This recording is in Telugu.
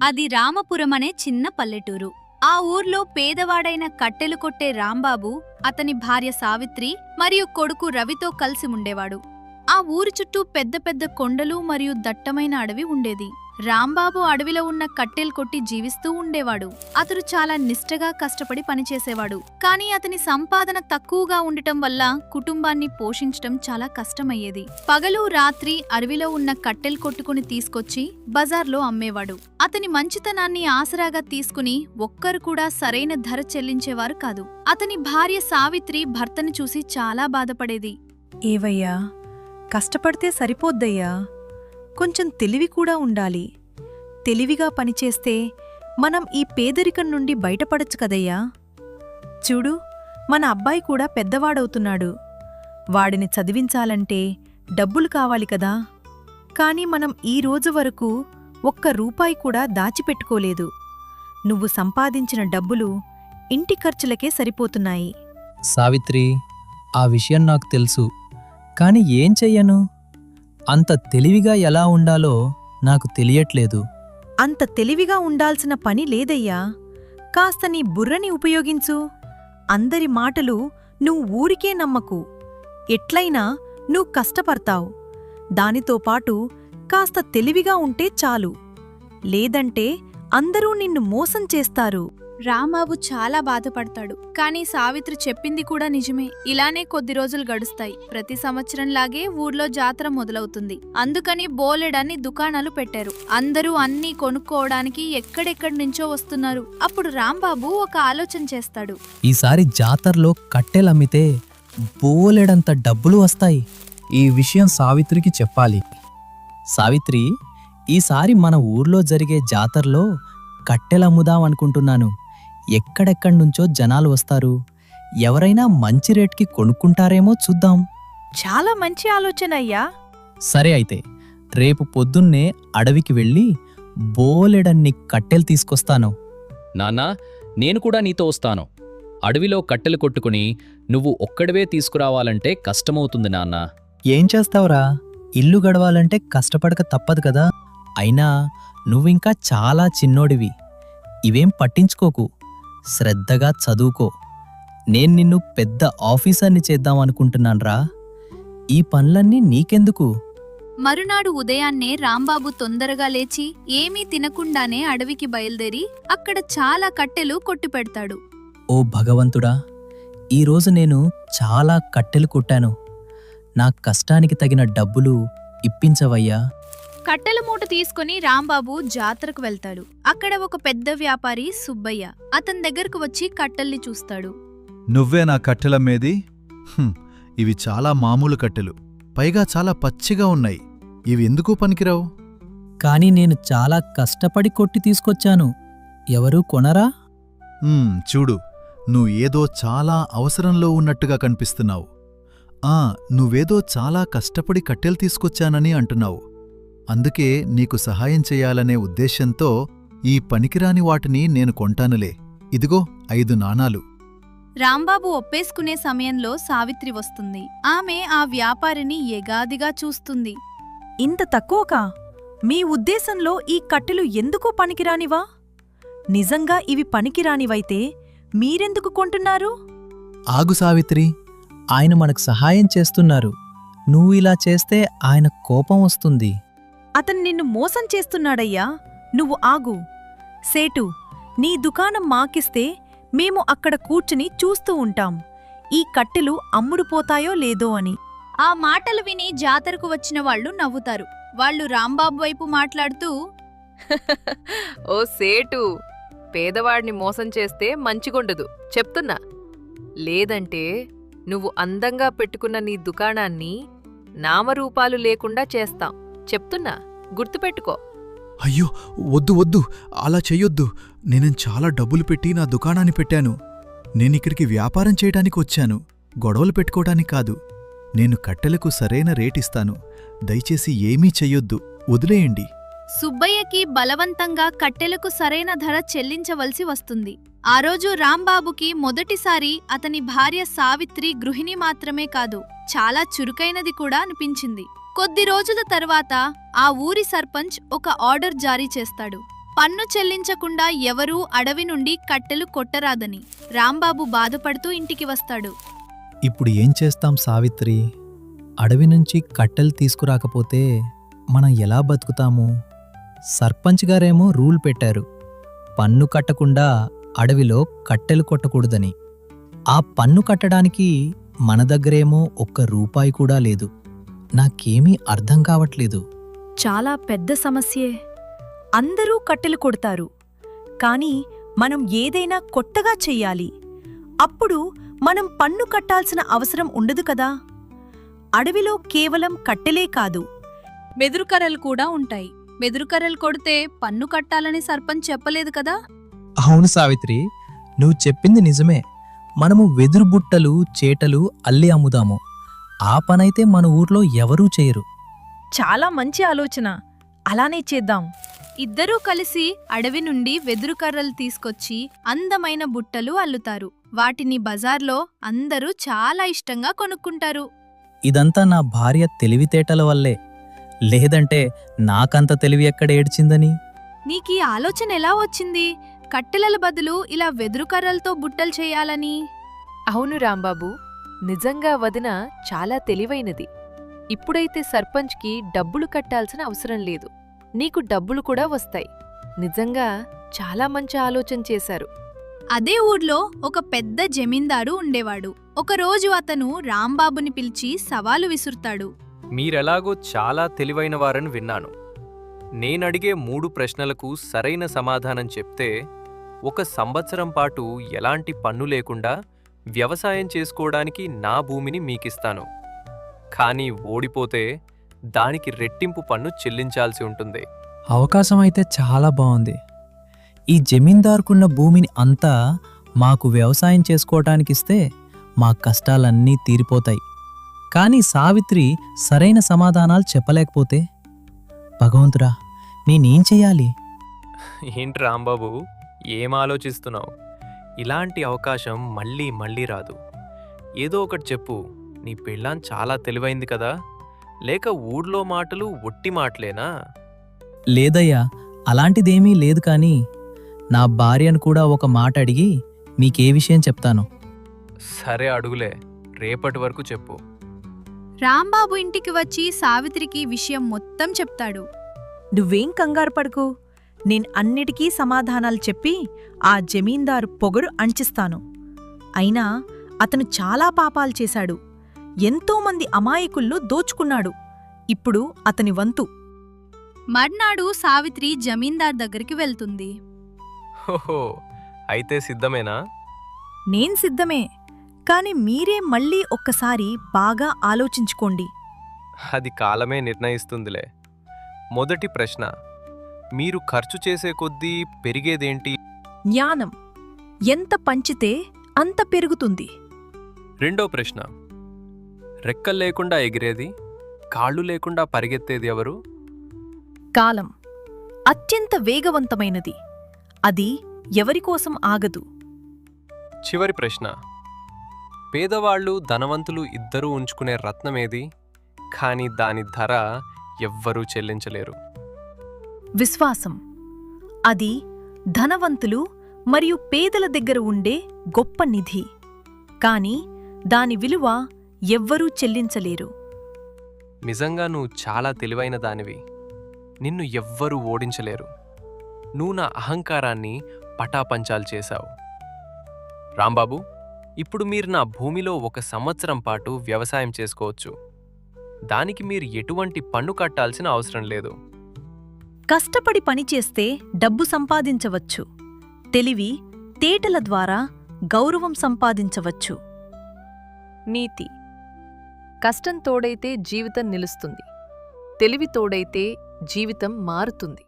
అది రామపురమనే చిన్న పల్లెటూరు. ఆ ఊర్లో పేదవాడైన కట్టెలు కొట్టే రాంబాబు, అతని భార్య సావిత్రి మరియు కొడుకు రవితో కలిసి ఉండేవాడు. ఆ ఊరి చుట్టూ పెద్ద పెద్ద కొండలు మరియు దట్టమైన అడవి ఉండేది. రాంబాబు అడవిలో ఉన్న కట్టెలు కొట్టి జీవిస్తూ ఉండేవాడు. అతడు చాలా నిష్ఠగా కష్టపడి పనిచేసేవాడు. కానీ అతని సంపాదన తక్కువగా ఉండటం వల్ల కుటుంబాన్ని పోషించటం చాలా కష్టమయ్యేది. పగలు రాత్రి అడవిలో ఉన్న కట్టెలు కొట్టుకుని తీసుకొచ్చి బజార్లో అమ్మేవాడు. అతని మంచితనాన్ని ఆసరాగా తీసుకుని ఒక్కరు కూడా సరైన ధర చెల్లించేవారు కాదు. అతని భార్య సావిత్రి భర్తను చూసి చాలా బాధపడేది. ఏవయ్యా, కష్టపడితే సరిపోద్దయ్యా, కొంచెం తెలివి కూడా ఉండాలి. తెలివిగా పనిచేస్తే మనం ఈ పేదరికం నుండి బయటపడచ్చు కదయ్యా. చూడు, మన అబ్బాయి కూడా పెద్దవాడవుతున్నాడు. వాడిని చదివించాలంటే డబ్బులు కావాలి కదా. కాని మనం ఈ రోజు వరకు ఒక్క రూపాయి కూడా దాచిపెట్టుకోలేదు. నువ్వు సంపాదించిన డబ్బులు ఇంటి ఖర్చులకే సరిపోతున్నాయి. సావిత్రి, ఆ విషయం నాకు తెలుసు. కాని ఏం చెయ్యను? అంత తెలివిగా ఎలా ఉండాలో నాకు తెలియట్లేదు. అంత తెలివిగా ఉండాల్సిన పని లేదయ్యా. కాస్త నీ బుర్రని ఉపయోగించు. అందరి మాటలు నువ్వు ఊరికే నమ్మకు. ఎట్లయినా నువ్వు కష్టపడతావు. దానితో పాటు కాస్త తెలివిగా ఉంటే చాలు. లేదంటే అందరూ నిన్ను మోసం చేస్తారు. రాంబాబు చాలా బాధపడతాడు. కానీ సావిత్రి చెప్పింది కూడా నిజమే. ఇలానే కొద్ది రోజులు గడుస్తాయి. ప్రతి సంవత్సరంలాగే ఊర్లో జాతర మొదలవుతుంది. అందుకని బోలెడన్ని దుకాణాలు పెట్టారు. అందరూ అన్నీ కొనుక్కోవడానికి ఎక్కడెక్కడి నుంచో వస్తున్నారు. అప్పుడు రాంబాబు ఒక ఆలోచన చేస్తాడు. ఈసారి జాతరలో కట్టెలమ్మితే బోలెడంత డబ్బులు వస్తాయి. ఈ విషయం సావిత్రికి చెప్పాలి. సావిత్రి, ఈసారి మన ఊర్లో జరిగే జాతరలో కట్టెలమ్ముదామనుకుంటున్నాను. ఎక్కడెక్కడి నుంచో జనాలు వస్తారు. ఎవరైనా మంచి రేట్కి కొనుక్కుంటారేమో చూద్దాం. చాలా మంచి ఆలోచన అయ్యా. సరే అయితే, రేపు పొద్దున్నే అడవికి వెళ్ళి బోలెడన్ని కట్టెలు తీసుకొస్తాను. నాన్నా, నేను కూడా నీతో వస్తాను. అడవిలో కట్టెలు కొట్టుకుని నువ్వు ఒక్కడివే తీసుకురావాలంటే కష్టమవుతుంది నాన్నా. ఏం చేస్తావురా? ఇల్లు గడవాలంటే కష్టపడక తప్పదు కదా. అయినా నువ్వింకా చాలా చిన్నోడివి. ఇవేం పట్టించుకోకు. శ్రద్ధగా చదువుకో. నేను నిన్ను పెద్ద ఆఫీసర్ని చేద్దామనుకుంటున్నాన్రా. ఈ పనులన్నీ నీకెందుకు? మరునాడు ఉదయాన్నే రాంబాబు తొందరగా లేచి ఏమీ తినకుండానే అడవికి బయలుదేరి అక్కడ చాలా కట్టెలు కొట్టిపెడతాడు. ఓ భగవంతుడా, ఈరోజు నేను చాలా కట్టెలు కొట్టాను. నా కష్టానికి తగిన డబ్బులు ఇప్పించవయ్యా. కట్టెల మూట తీసుకుని రాంబాబు జాతరకు వెళ్తాడు. అక్కడ ఒక పెద్ద వ్యాపారి సుబ్బయ్య అతని దగ్గరకు వచ్చి కట్టెల్ని చూస్తాడు. నువ్వే నా కట్టెలమ్మేది? ఇవి చాలా మామూలు కట్టెలు, పైగా చాలా పచ్చిగా ఉన్నాయి. ఇవి ఎందుకు పనికిరావు? కాని నేను చాలా కష్టపడి కొట్టి తీసుకొచ్చాను. ఎవరూ కొనరా? చూడు, నువ్వేదో చాలా అవసరంలో ఉన్నట్టుగా కనిపిస్తున్నావు. నువ్వేదో చాలా కష్టపడి కట్టెలు తీసుకొచ్చానని అంటున్నావు. అందుకే నీకు సహాయం చెయ్యాలనే ఉద్దేశ్యంతో ఈ పనికిరాని వాటిని నేను కొంటానులే. ఇదిగో 5 నాణాలు. రాంబాబు ఒప్పేసుకునే సమయంలో సావిత్రి వస్తుంది. ఆమె ఆ వ్యాపారిని ఎగాదిగా చూస్తుంది. ఇంత తక్కువకా? మీ ఉద్దేశంలో ఈ కట్టెలు ఎందుకు పనికిరానివా? నిజంగా ఇవి పనికిరానివైతే మీరెందుకు కొంటున్నారు? ఆగు సావిత్రి, ఆయన మనకు సహాయం చేస్తున్నారు. నువ్వు ఇలా చేస్తే ఆయన కోపం వస్తుంది. అతను నిన్ను మోసం చేస్తున్నాడయ్యా. నువ్వు ఆగు. సేటు, నీ దుకాణం మాకిస్తే మేము అక్కడ కూర్చుని చూస్తూ ఉంటాం ఈ కట్టెలు అమ్ముడుపోతాయో లేదో అని. ఆ మాటలు విని జాతరకు వచ్చిన వాళ్ళు నవ్వుతారు. వాళ్ళు రాంబాబు వైపు మాట్లాడుతూ, ఓ సేటు, పేదవాడిని మోసం చేస్తే మంచిగుండదు చెప్తున్నా. లేదంటే నువ్వు అందంగా పెట్టుకున్న నీ దుకాణాన్ని నామరూపాలు లేకుండా చేస్తాం చెప్తున్నా, గుర్తుపెట్టుకో. అయ్యో, వద్దు వద్దు, అలా చెయ్యొద్దు. నేనేం చాలా డబ్బులు పెట్టి నా దుకాణాన్ని పెట్టాను. నేనిక్కడికి వ్యాపారం చేయడానికి వచ్చాను, గొడవలు పెట్టుకోవడానికి కాదు. నేను కట్టెలకు సరైన రేటిస్తాను. దయచేసి ఏమీ చెయ్యొద్దు, వదిలేయండి. సుబ్బయ్యకి బలవంతంగా కట్టెలకు సరైన ధర చెల్లించవలసి వస్తుంది. ఆ రోజు రాంబాబుకి మొదటిసారి అతని భార్య సావిత్రి గృహిణి మాత్రమే కాదు, చాలా చురుకైనది కూడా అనిపించింది. కొద్ది రోజుల తర్వాత ఆ ఊరి సర్పంచ్ ఒక ఆర్డర్ జారీ చేస్తాడు. పన్ను చెల్లించకుండా ఎవరూ అడవి నుండి కట్టెలు కొట్టరాదని రాంబాబు బాధపడుతూ ఇంటికి వస్తాడు. ఇప్పుడు ఏం చేస్తాం సావిత్రి? అడవి నుంచి కట్టెలు తీసుకురాకపోతే మనం ఎలా బతుకుతాము? సర్పంచ్ గారేమో రూల్ పెట్టారు, పన్ను కట్టకుండా అడవిలో కట్టెలు కొట్టకూడదని. ఆ పన్ను కట్టడానికి మన దగ్గరేమో ఒక్క రూపాయి కూడా లేదు. నాకేమీ అర్థం కావట్లేదు. చాలా పెద్ద సమస్యే. అందరూ కట్టెలు కొడతారు, కానీ మనం ఏదైనా కొత్తగా చెయ్యాలి. అప్పుడు మనం పన్ను కట్టాల్సిన అవసరం ఉండదు కదా. అడవిలో కేవలం కట్టెలే కాదు, వెదురుకర్రలు కూడా ఉంటాయి. వెదురుకర్రలు కొడితే పన్ను కట్టాలని సర్పంచ్ చెప్పలేదు కదా. అవును సావిత్రి, నువ్వు చెప్పింది నిజమే. మనము వెదురు బుట్టలు, చేటలు అల్లి అమ్ముదాము. ఆ పనైతే మన ఊర్లో ఎవరూ చేయరు. చాలా మంచి ఆలోచన. అలానే చేద్దాం. ఇద్దరూ కలిసి అడవి నుండి వెదురు కర్రలు తీసుకొచ్చి అందమైన బుట్టలు అల్లుతారు. వాటిని బజార్లో అందరూ చాలా ఇష్టంగా కొనుక్కుంటారు. ఇదంతా నా భార్య తెలివితేటల వల్లే, లేదంటే నాకంత తెలివి ఎక్కడ ఏడ్చిందని. నీకీ ఆలోచన ఎలా వచ్చింది, కట్టెల బదులు ఇలా వెదురు కర్రలతో బుట్టలు చేయాలని? అవును రాంబాబు, నిజంగా వదిన చాలా తెలివైనది. ఇప్పుడైతే సర్పంచ్కి డబ్బులు కట్టాల్సిన అవసరం లేదు, నీకు డబ్బులు కూడా వస్తాయి. నిజంగా చాలా మంచి ఆలోచన చేశారు. అదే ఊర్లో ఒక పెద్ద జమీందారు ఉండేవాడు. ఒకరోజు అతను రాంబాబుని పిలిచి సవాలు విసురుతాడు. మీరెలాగో చాలా తెలివైనవారని విన్నాను. నేనడిగే 3 ప్రశ్నలకు సరైన సమాధానం చెప్తే 1 సంవత్సరం పాటు ఎలాంటి పన్ను లేకుండా వ్యవసాయం చేసుకోవడానికి నా భూమిని మీకిస్తాను. కానీ ఓడిపోతే దానికి రెట్టింపు పన్ను చెల్లించాల్సి ఉంటుంది. అవకాశం అయితే చాలా బాగుంది. ఈ జమీందారుకున్న భూమిని అంతా మాకు వ్యవసాయం చేసుకోవటానికిస్తే మా కష్టాలన్నీ తీరిపోతాయి. కానీ సావిత్రి సరైన సమాధానాలు చెప్పలేకపోతే? భగవంతుడా, నేనేం చెయ్యాలి? ఏంటి రాంబాబు, ఏం ఆలోచిస్తున్నావు? ఇలాంటి అవకాశం మళ్ళీ మళ్ళీ రాదు. ఏదో ఒకటి చెప్పు. నీ పెళ్ళాం చాలా తెలివైంది కదా, లేక ఊర్లో మాటలు ఒట్టి మాటలేనా? లేదయ్యా, అలాంటిదేమీ లేదు. కానీ నా భార్యను కూడా ఒక మాట అడిగి మీకే విషయం చెప్తాను. సరే అడుగులే, రేపటి వరకు చెప్పు. రాంబాబు ఇంటికి వచ్చి సావిత్రికి విషయం మొత్తం చెప్తాడు. నువ్వేం కంగారు పడకు. నేను అన్నిటికీ సమాధానాలు చెప్పి ఆ జమీందారు పొగరు అంచిస్తాను. అయినా అతను చాలా పాపాలు చేశాడు. ఎంతోమంది అమాయకుల్లో దోచుకున్నాడు. ఇప్పుడు అతని వంతు. మర్నాడు సావిత్రి జమీందార్ దగ్గరికి వెళ్తుంది. హోహో, అయితే సిద్ధమేనా? నేను సిద్ధమే. కాని మీరే మళ్ళీ ఒక్కసారి బాగా ఆలోచించుకోండి. అది కాలమే నిర్ణయిస్తుందిలే. మొదటి ప్రశ్న, మీరు ఖర్చు చేసే కొద్దీ పెరిగేదేంటి? జ్ఞానం. ఎంత పంచితే అంత పెరుగుతుంది. రెండో ప్రశ్న, రెక్కలు లేకుండా ఎగిరేది, కాళ్ళు లేకుండా పరిగెత్తేది ఎవరు? కాలం. అత్యంత వేగవంతమైనది. అది ఎవరికోసం ఆగదు. చివరి ప్రశ్న, పేదవాళ్ళు ధనవంతులు ఇద్దరూ ఉంచుకునే రత్నమేది, కానీ దాని ధర ఎవ్వరూ చెల్లించలేరు? విశ్వాసం. అది ధనవంతులు మరియు పేదల దగ్గర ఉండే గొప్ప నిధి. కాని దాని విలువ ఎవ్వరూ చెల్లించలేరు. నిజంగా నువ్వు చాలా తెలివైన దానివి. నిన్ను ఎవ్వరూ ఓడించలేరు. నువ్వు నా అహంకారాన్ని పటాపంచాలు చేశావు. రాంబాబు, ఇప్పుడు మీరు నా భూమిలో 1 సంవత్సరం పాటు వ్యవసాయం చేసుకోవచ్చు. దానికి మీరు ఎటువంటి పన్ను కట్టాల్సిన అవసరం లేదు. కష్టపడి పనిచేస్తే డబ్బు సంపాదించవచ్చు. తెలివి, తేటల ద్వారా గౌరవం సంపాదించవచ్చు. నీతి. కష్టం తోడైతే జీవితం నిలుస్తుంది, తెలివి తోడైతే జీవితం మారుతుంది.